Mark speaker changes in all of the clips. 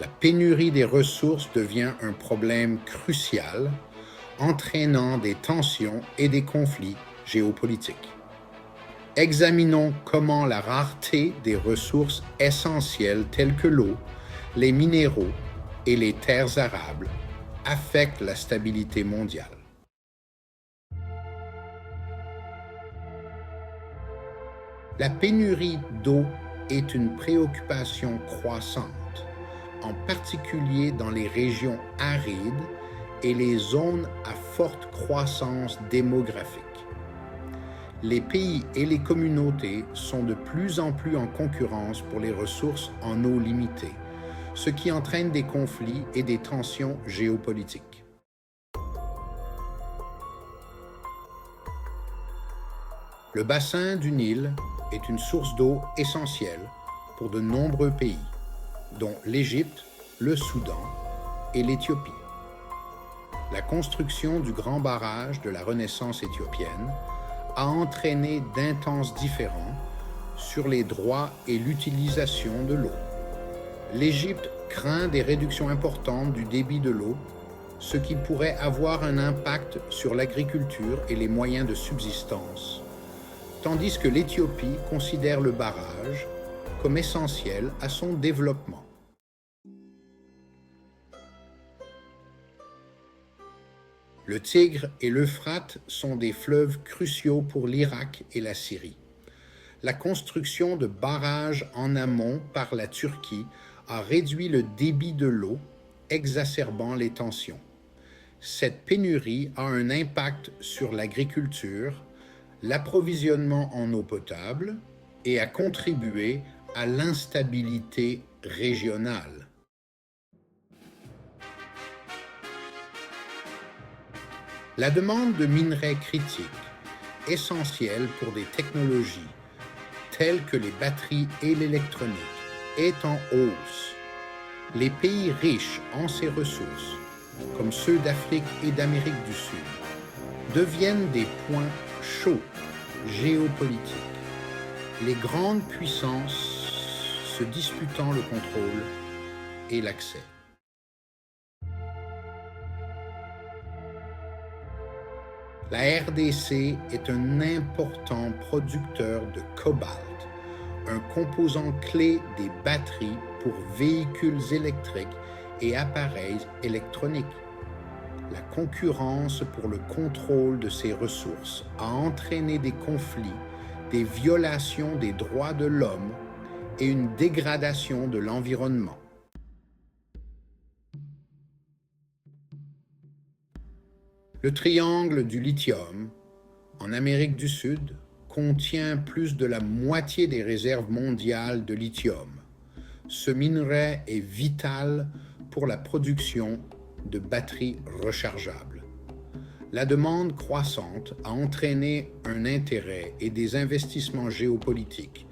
Speaker 1: La pénurie des ressources devient un problème crucial, entraînant des tensions et des conflits géopolitiques. Examinons comment la rareté des ressources essentielles telles que l'eau, les minéraux et les terres arables affectent la stabilité mondiale. La pénurie d'eau est une préoccupation croissante, en particulier dans les régions arides et les zones à forte croissance démographique. Les pays et les communautés sont de plus en plus en concurrence pour les ressources en eau limitée, ce qui entraîne des conflits et des tensions géopolitiques. Le bassin du Nil est une source d'eau essentielle pour de nombreux pays, dont l'Égypte, le Soudan et l'Éthiopie. La construction du grand barrage de la Renaissance éthiopienne a entraîné d'intenses différends sur les droits et l'utilisation de l'eau. L'Égypte craint des réductions importantes du débit de l'eau, ce qui pourrait avoir un impact sur l'agriculture et les moyens de subsistance, tandis que l'Éthiopie considère le barrage comme essentiel à son développement. Le Tigre et l'Euphrate sont des fleuves cruciaux pour l'Irak et la Syrie. La construction de barrages en amont par la Turquie a réduit le débit de l'eau, exacerbant les tensions. Cette pénurie a un impact sur l'agriculture, l'approvisionnement en eau potable et a contribué à l'instabilité régionale. La demande de minerais critiques, essentiels pour des technologies telles que les batteries et l'électronique, est en hausse. Les pays riches en ces ressources, comme ceux d'Afrique et d'Amérique du Sud, deviennent des points chauds géopolitiques, les grandes puissances se disputant le contrôle et l'accès. La RDC est un important producteur de cobalt, un composant clé des batteries pour véhicules électriques et appareils électroniques. La concurrence pour le contrôle de ces ressources a entraîné des conflits, des violations des droits de l'homme et une dégradation de l'environnement. Le triangle du lithium, en Amérique du Sud, contient plus de la moitié des réserves mondiales de lithium. Ce minerai est vital pour la production de batteries rechargeables. La demande croissante a entraîné un intérêt et des investissements géopolitiques,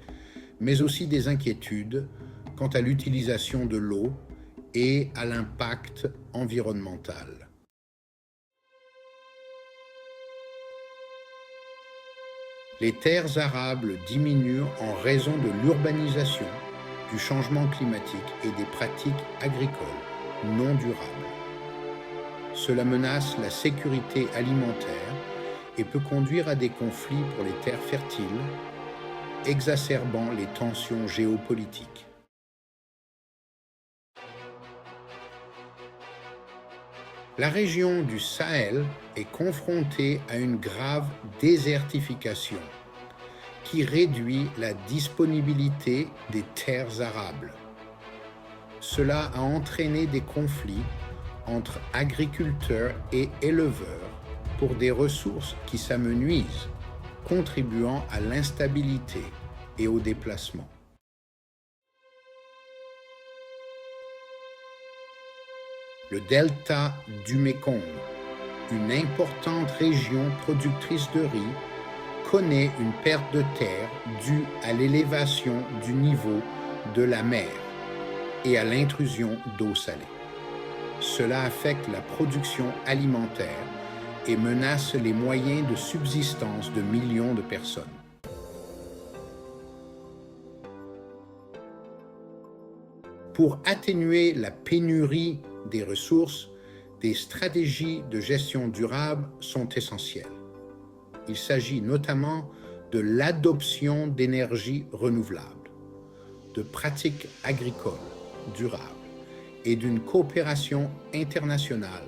Speaker 1: mais aussi des inquiétudes quant à l'utilisation de l'eau et à l'impact environnemental. Les terres arables diminuent en raison de l'urbanisation, du changement climatique et des pratiques agricoles non durables. Cela menace la sécurité alimentaire et peut conduire à des conflits pour les terres fertiles, exacerbant les tensions géopolitiques. La région du Sahel est confrontée à une grave désertification qui réduit la disponibilité des terres arables. Cela a entraîné des conflits entre agriculteurs et éleveurs pour des ressources qui s'amenuisent, contribuant à l'instabilité et au déplacement. Le delta du Mékong, une importante région productrice de riz, connaît une perte de terre due à l'élévation du niveau de la mer et à l'intrusion d'eau salée. Cela affecte la production alimentaire et menace les moyens de subsistance de millions de personnes. Pour atténuer la pénurie des ressources, des stratégies de gestion durable sont essentielles. Il s'agit notamment de l'adoption d'énergies renouvelables, de pratiques agricoles durables et d'une coopération internationale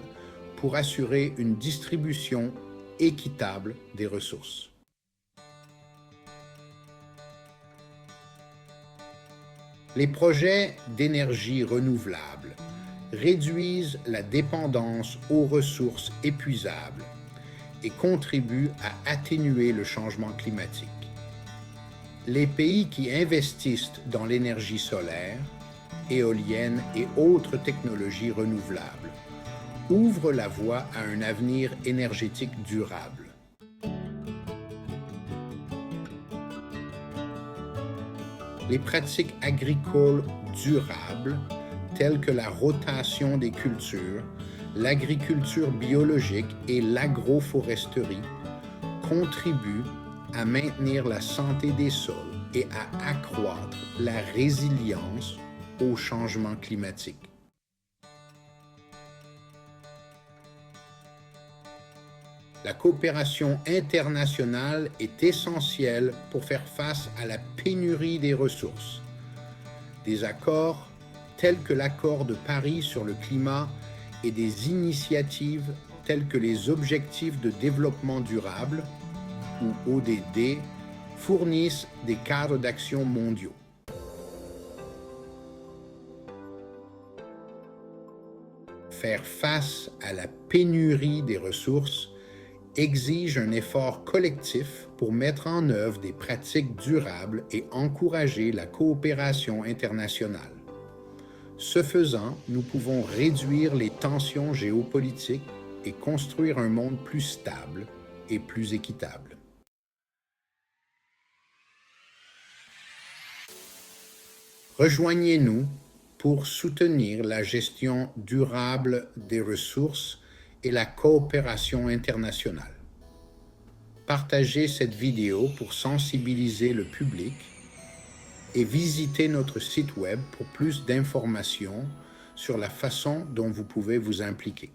Speaker 1: pour assurer une distribution équitable des ressources. Les projets d'énergie renouvelable réduisent la dépendance aux ressources épuisables et contribuent à atténuer le changement climatique. Les pays qui investissent dans l'énergie solaire, éolienne et autres technologies renouvelables ouvrent la voie à un avenir énergétique durable. Les pratiques agricoles durables, telles que la rotation des cultures, l'agriculture biologique et l'agroforesterie, contribuent à maintenir la santé des sols et à accroître la résilience au changement climatique. La coopération internationale est essentielle pour faire face à la pénurie des ressources. Des accords tels que l'accord de Paris sur le climat et des initiatives telles que les Objectifs de développement durable, ou ODD, fournissent des cadres d'action mondiaux. Faire face à la pénurie des ressources exige un effort collectif pour mettre en œuvre des pratiques durables et encourager la coopération internationale. Ce faisant, nous pouvons réduire les tensions géopolitiques et construire un monde plus stable et plus équitable. Rejoignez-nous pour soutenir la gestion durable des ressources et la coopération internationale. Partagez cette vidéo pour sensibiliser le public et visitez notre site web pour plus d'informations sur la façon dont vous pouvez vous impliquer.